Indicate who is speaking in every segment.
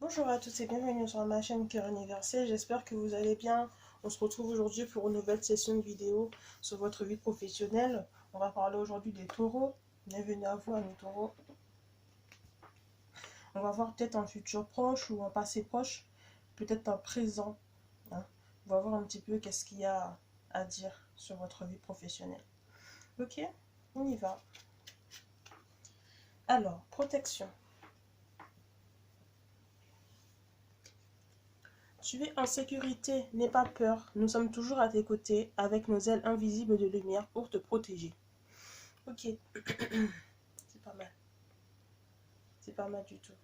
Speaker 1: Bonjour à tous et bienvenue sur ma chaîne Cœur Universel, j'espère que vous allez bien. On se retrouve aujourd'hui pour une nouvelle session de vidéo sur votre vie professionnelle. On va parler aujourd'hui des taureaux. Bienvenue à vous, amis taureaux. On va voir peut-être un futur proche ou un passé proche, peut-être un présent. Hein. On va voir un petit peu qu'est-ce qu'il y a à dire sur votre vie professionnelle. Ok, on y va. Alors, protection. Tu es en sécurité, n'aie pas peur, nous sommes toujours à tes côtés avec nos ailes invisibles de lumière pour te protéger. Ok, c'est pas mal. C'est pas mal du tout.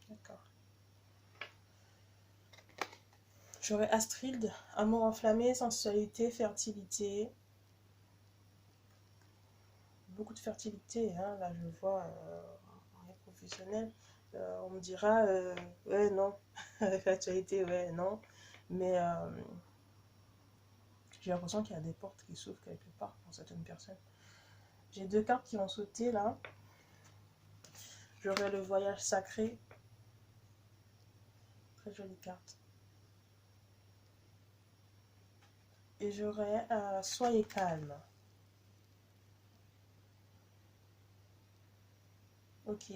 Speaker 1: D'accord. J'aurais Astrid, amour enflammé, sensualité, fertilité. Beaucoup de fertilité, hein, là je vois en professionnel. On me dira, ouais, non. Fertilité, ouais, non. Mais j'ai l'impression qu'il y a des portes qui s'ouvrent quelque part pour certaines personnes. J'ai deux cartes qui ont sauté là. J'aurai le voyage sacré. Très jolie carte. Et j'aurai soyez calme. Ok.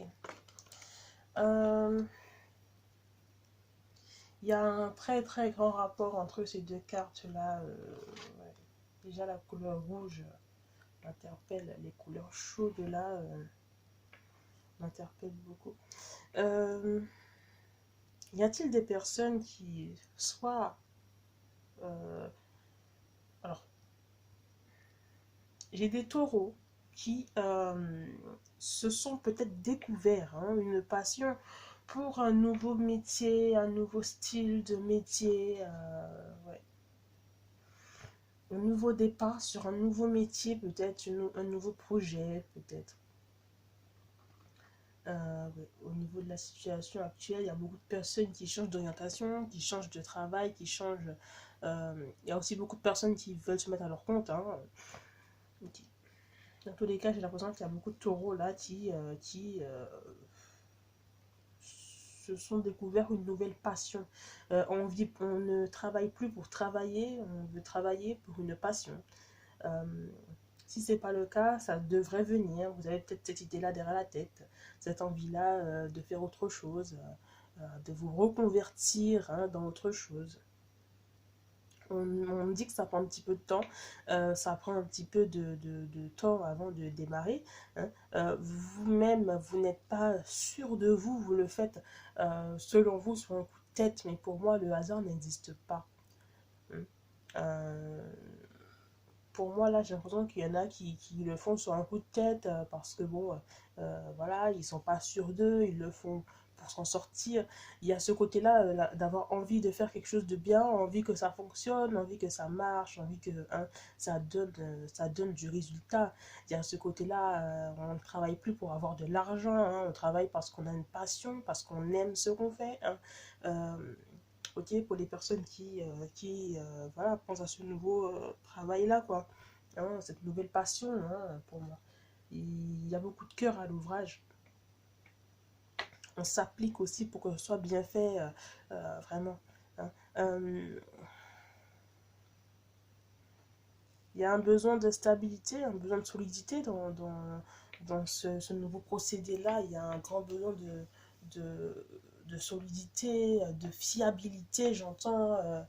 Speaker 1: Il y a un très très grand rapport entre ces deux cartes là. Ouais. Déjà la couleur rouge m'interpelle. Les couleurs chaudes là m'interpellent beaucoup. Y a-t-il des personnes qui soit alors j'ai des taureaux qui se sont peut-être découverts une passion pour un nouveau métier, un nouveau style de métier, ouais. Un nouveau départ sur un nouveau métier, peut-être un nouveau projet, peut-être. Ouais. Au niveau de la situation actuelle, il y a beaucoup de personnes qui changent d'orientation, qui changent de travail, qui changent... il y a aussi beaucoup de personnes qui veulent se mettre à leur compte. Hein. Dans tous les cas, j'ai l'impression qu'il y a beaucoup de taureaux là qui se sont découverts une nouvelle passion. On ne travaille plus pour travailler, on veut travailler pour une passion. Euh, si ce n'est pas le cas, ça devrait venir. Vous avez peut-être cette idée-là derrière la tête, cette envie-là de faire autre chose, de vous reconvertir dans autre chose. On me dit que ça prend un petit peu de temps, ça prend un petit peu de temps avant de démarrer. Hein. Vous-même, vous n'êtes pas sûr de vous, vous le faites selon vous sur un coup de tête, mais pour moi, le hasard n'existe pas. Hein. Euh, pour moi, là, j'ai l'impression qu'il y en a qui le font sur un coup de tête parce que, bon, voilà, ils sont pas sûrs d'eux, ils le font pour s'en sortir. Il y a ce côté-là d'avoir envie de faire quelque chose de bien, envie que ça fonctionne, envie que ça marche, envie que ça donne du résultat. Il y a ce côté-là, on ne travaille plus pour avoir de l'argent, hein, on travaille parce qu'on a une passion, parce qu'on aime ce qu'on fait. Hein. Ok, pour les personnes qui voilà, pensent à ce nouveau travail-là, quoi. Hein, cette nouvelle passion, hein, pour moi. Il y a beaucoup de cœur à l'ouvrage. On s'applique aussi pour que ce soit bien fait, vraiment. Hein. Il y a un besoin de stabilité, un besoin de solidité dans ce nouveau procédé-là. Il y a un grand besoin de solidité, de fiabilité, j'entends.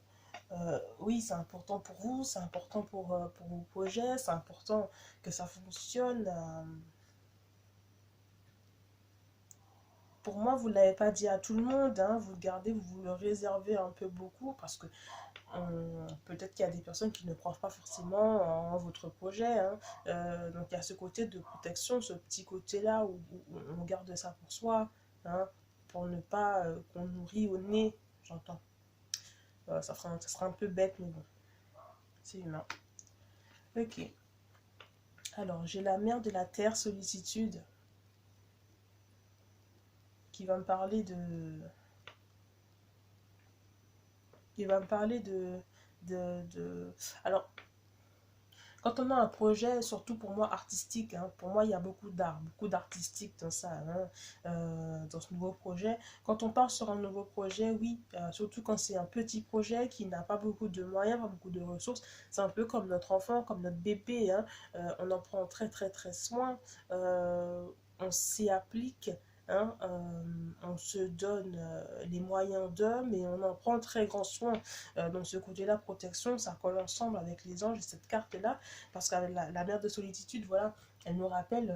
Speaker 1: Oui, c'est important pour vous, c'est important pour vos projets, c'est important que ça fonctionne. Pour moi, vous ne l'avez pas dit à tout le monde, hein, vous le gardez, vous le réservez un peu beaucoup parce que peut-être qu'il y a des personnes qui ne croient pas forcément en votre projet. Hein. Donc il y a ce côté de protection, ce petit côté-là où on garde ça pour soi, hein, pour ne pas qu'on nourrit au nez, j'entends. Ça sera un peu bête, mais bon, c'est humain. Ok. Alors, j'ai la mère de la terre, sollicitude, qui va me parler qui va me parler de alors, Quand on a un projet, surtout pour moi artistique, hein, pour moi il y a beaucoup d'artistique dans ça, hein, dans ce nouveau projet. Quand on part sur un nouveau projet, oui, surtout quand c'est un petit projet qui n'a pas beaucoup de moyens, pas beaucoup de ressources, c'est un peu comme notre enfant, comme notre bébé, hein, on en prend très soin, on s'y applique. Hein, on se donne les moyens d'eux, mais on en prend très grand soin. Donc ce côté-là, protection, ça colle ensemble avec les anges et cette carte-là, parce que la mère de solitude, voilà, elle nous rappelle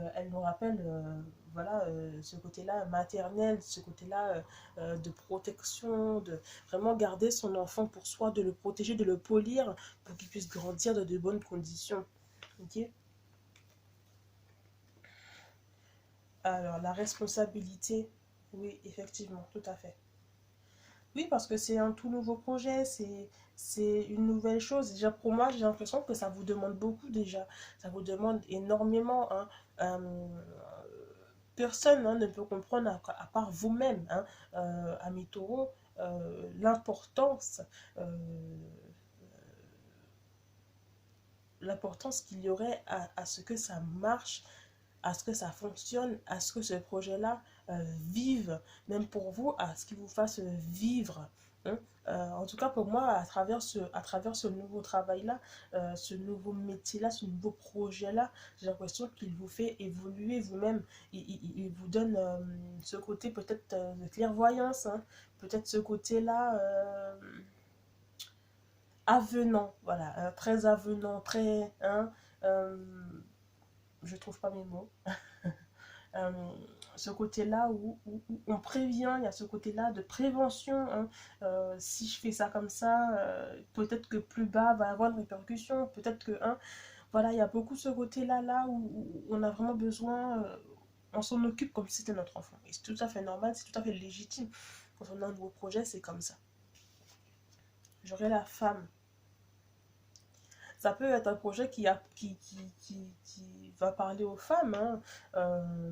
Speaker 1: voilà, ce côté-là maternel, ce côté-là de protection, de vraiment garder son enfant pour soi, de le protéger, de le polir pour qu'il puisse grandir dans de bonnes conditions. Ok. Alors, la responsabilité, oui, effectivement, tout à fait. Oui, parce que c'est un tout nouveau projet, c'est une nouvelle chose. Déjà, pour moi, j'ai l'impression que ça vous demande beaucoup déjà. Ça vous demande énormément, hein. Euh, Personne, hein, ne peut comprendre à part vous-même, hein, amis taureaux, l'importance euh, l'importance qu'il y aurait à ce que ça marche, à ce que ça fonctionne, à ce que ce projet-là vive, même pour vous, à ce qu'il vous fasse vivre. Hein. En tout cas, pour moi, à travers ce nouveau travail-là, ce nouveau métier-là, ce nouveau projet-là, j'ai l'impression qu'il vous fait évoluer vous-même. Il vous donne ce côté peut-être de clairvoyance, hein, peut-être ce côté-là avenant, voilà, très avenant, très... Hein, euh, je trouve pas mes mots. euh, Ce côté-là où on prévient, il y a ce côté-là de prévention. Hein. Si je fais ça comme ça, peut-être que plus bas va avoir une répercussion, peut-être que, hein, voilà, il y a beaucoup ce côté-là là où on a vraiment besoin, on s'en occupe comme si c'était notre enfant. Et c'est tout à fait normal, c'est tout à fait légitime. Quand on a un nouveau projet, c'est comme ça. J'aurai la femme. Ça peut être un projet qui va parler aux femmes, hein.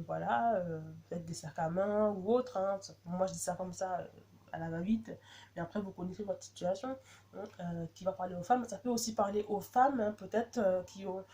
Speaker 1: Voilà, peut-être des sacs à main ou autre. Hein. Moi, je dis ça comme ça à la va-vite, mais après, vous connaissez votre situation, hein, qui va parler aux femmes. Ça peut aussi parler aux femmes, hein, peut-être, qui ont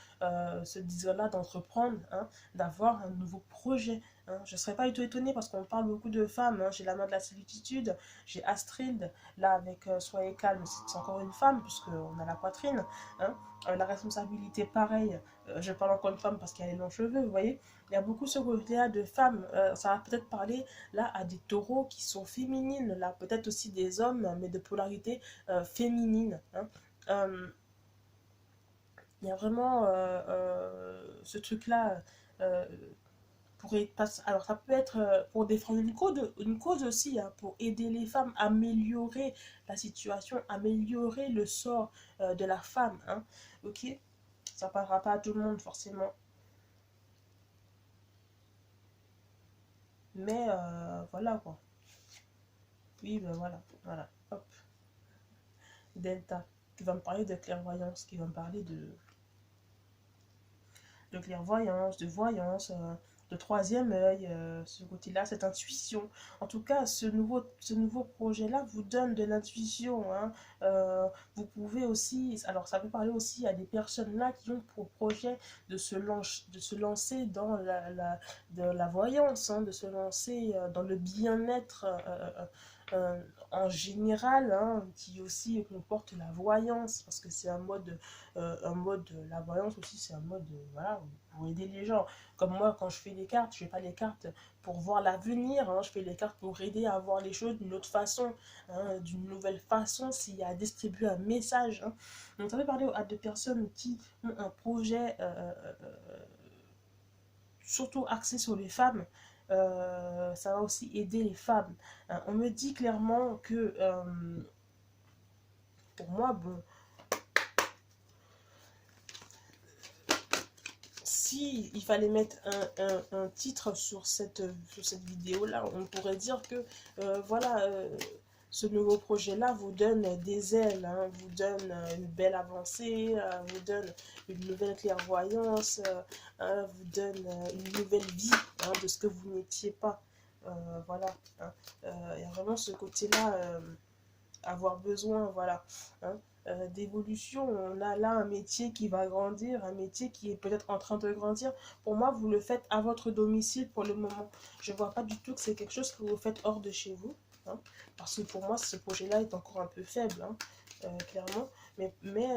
Speaker 1: ce désir-là d'entreprendre, hein, d'avoir un nouveau projet. Hein. Je ne serais pas du tout étonnée parce qu'on parle beaucoup de femmes. Hein. J'ai la main de la solitude, j'ai Astrid, là avec Soyez calme, c'est encore une femme, puisqu'on a la poitrine. Hein. La responsabilité, pareil, je parle encore de femme parce qu'elle a les longs cheveux, vous voyez. Il y a beaucoup ce côté-là de femmes. Ça va peut-être parler là à des taureaux qui sont féminines, là peut-être aussi des hommes, mais de polarité féminine. Hein. Euh, il y a vraiment ce truc-là. Euh, alors ça peut être pour défendre une cause aussi, hein, pour aider les femmes, améliorer la situation, améliorer le sort de la femme. Hein. Ok, ça parlera pas à tout le monde forcément, mais voilà quoi. Oui, ben voilà, voilà, hop, Delta, qui va me parler de clairvoyance, qui va me parler de clairvoyance, de voyance, de troisième œil, ce côté-là, cette intuition. En tout cas, ce nouveau projet-là vous donne de l'intuition. Hein. Vous pouvez aussi, alors ça peut parler aussi à des personnes là qui ont pour projet de se lancer dans de la voyance, hein, de se lancer dans le bien-être en général, hein, qui aussi comporte la voyance, parce que c'est un mode, la voyance aussi, c'est un mode, voilà, pour aider les gens. Comme moi, quand je fais les cartes, je fais pas les cartes pour voir l'avenir, hein, je fais les cartes pour aider à voir les choses d'une autre façon, hein, d'une nouvelle façon, s'il y a à distribuer un message. Hein. Donc, ça peut parler à des personnes qui ont un projet surtout axé sur les femmes. Ça va aussi aider les femmes. Hein. On me dit clairement que, pour moi, bon, si il fallait mettre un titre sur cette vidéo-là, on pourrait dire que voilà, ce nouveau projet-là vous donne des ailes, hein, vous donne une belle avancée, vous donne une nouvelle clairvoyance, hein, vous donne une nouvelle vie, hein, de ce que vous n'étiez pas. Voilà. Hein. Il y a vraiment ce côté-là. avoir besoin, voilà, hein, d'évolution. On a là un métier qui va grandir, un métier qui est peut-être en train de grandir. Pour moi, vous le faites à votre domicile pour le moment. Je ne vois pas du tout que c'est quelque chose que vous faites hors de chez vous, hein, parce que pour moi, ce projet-là est encore un peu faible, hein, clairement. Mais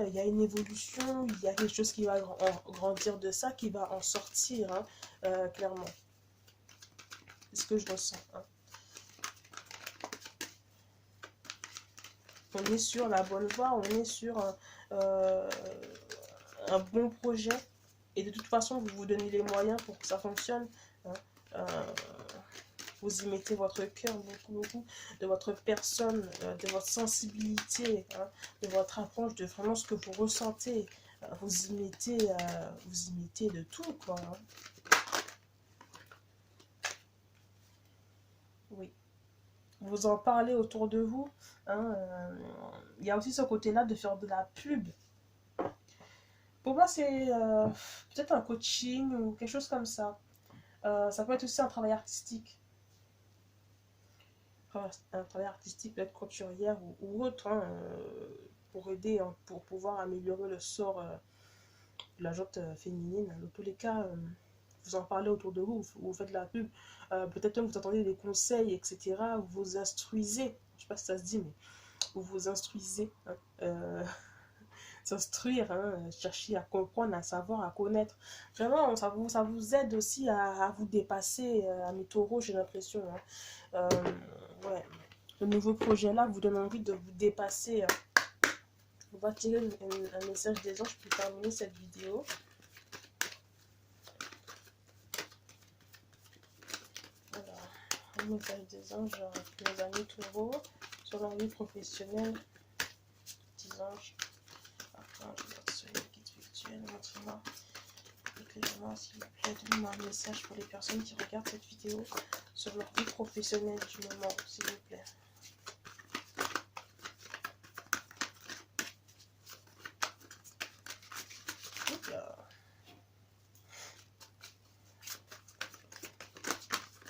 Speaker 1: il y a une évolution, il y a quelque chose qui va grandir de ça, qui va en sortir, hein, clairement. C'est ce que je ressens, hein. On est sur la bonne voie, on est sur euh, un bon projet. Et de toute façon, vous vous donnez les moyens pour que ça fonctionne, hein. Euh, vous y mettez votre cœur, beaucoup, beaucoup, de votre personne, de votre sensibilité, hein, de votre approche, de vraiment ce que vous ressentez. Vous y mettez de tout, quoi, hein. Oui. Vous en parlez autour de vous, hein. Il y a aussi ce côté-là de faire de la pub. Pour moi, c'est peut-être un coaching ou quelque chose comme ça. Ça peut être aussi un travail artistique. Un travail artistique peut être couturière ou autre, hein, pour aider, hein, pour pouvoir améliorer le sort de la gente féminine. Dans tous les cas, vous en parlez autour de vous, vous faites de la pub. Peut-être même vous entendez des conseils, etc. Vous vous instruisez. Je ne sais pas si ça se dit, mais vous vous instruisez, hein. S'instruire, hein, chercher à comprendre, à savoir, à connaître. Vraiment, ça vous aide aussi à vous dépasser, à mes taureaux, j'ai l'impression, hein. Ouais. Le nouveau projet-là vous donne envie de vous dépasser, hein. On va tirer un message des anges pour terminer cette vidéo. Alors, un message des anges pour les amis taureaux sur leur vie professionnelle. Des anges. Guide spirituel, montre-moi, éclairez-moi s'il vous plaît, donnez-moi un message pour les personnes qui regardent cette vidéo sur leur vie professionnelle du moment, s'il vous plaît.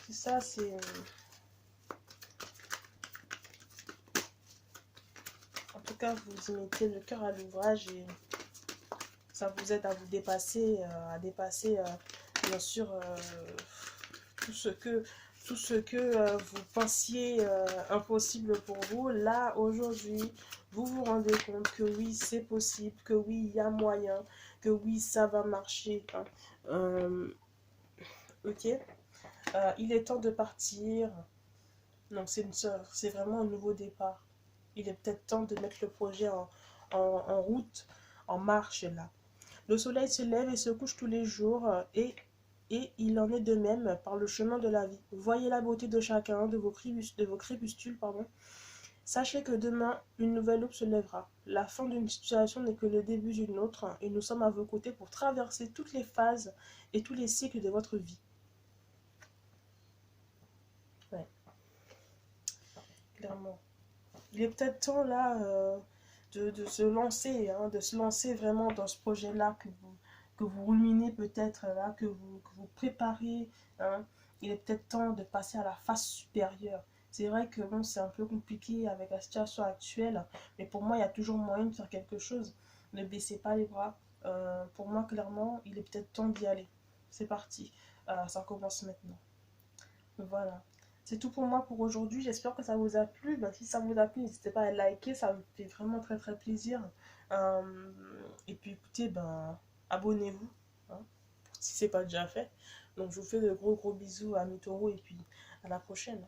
Speaker 1: C'est ça, c'est... En tout cas, vous y mettez le cœur à l'ouvrage et ça vous aide à vous dépasser, bien sûr, tout ce que vous pensiez impossible pour vous. Là, aujourd'hui, vous vous rendez compte que oui, c'est possible, que oui, il y a moyen, que oui, ça va marcher, hein. Ok, il est temps de partir. Donc, c'est une sœur, c'est vraiment un nouveau départ. Il est peut-être temps de mettre le projet en route, en marche là. Le soleil se lève et se couche tous les jours et il en est de même par le chemin de la vie. Voyez la beauté de chacun, de vos crépuscules, pardon. Sachez que demain, une nouvelle aube se lèvera. La fin d'une situation n'est que le début d'une autre et nous sommes à vos côtés pour traverser toutes les phases et tous les cycles de votre vie. Ouais, clairement. Il est peut-être temps là de se lancer, hein, de se lancer vraiment dans ce projet-là que vous ruminez peut-être là, que vous préparez, hein. Il est peut-être temps de passer à la phase supérieure. C'est vrai que bon, c'est un peu compliqué avec la situation actuelle, mais pour moi, il y a toujours moyen de faire quelque chose. Ne baissez pas les bras. Pour moi, clairement, il est peut-être temps d'y aller. C'est parti. Ça commence maintenant. Voilà. C'est tout pour moi pour aujourd'hui. J'espère que ça vous a plu. Ben, si ça vous a plu, n'hésitez pas à liker. Ça me fait vraiment très très plaisir. Euh, et puis écoutez, ben, abonnez-vous, hein, si c'est pas déjà fait. Donc je vous fais de gros gros bisous à mes taureaux et puis à la prochaine.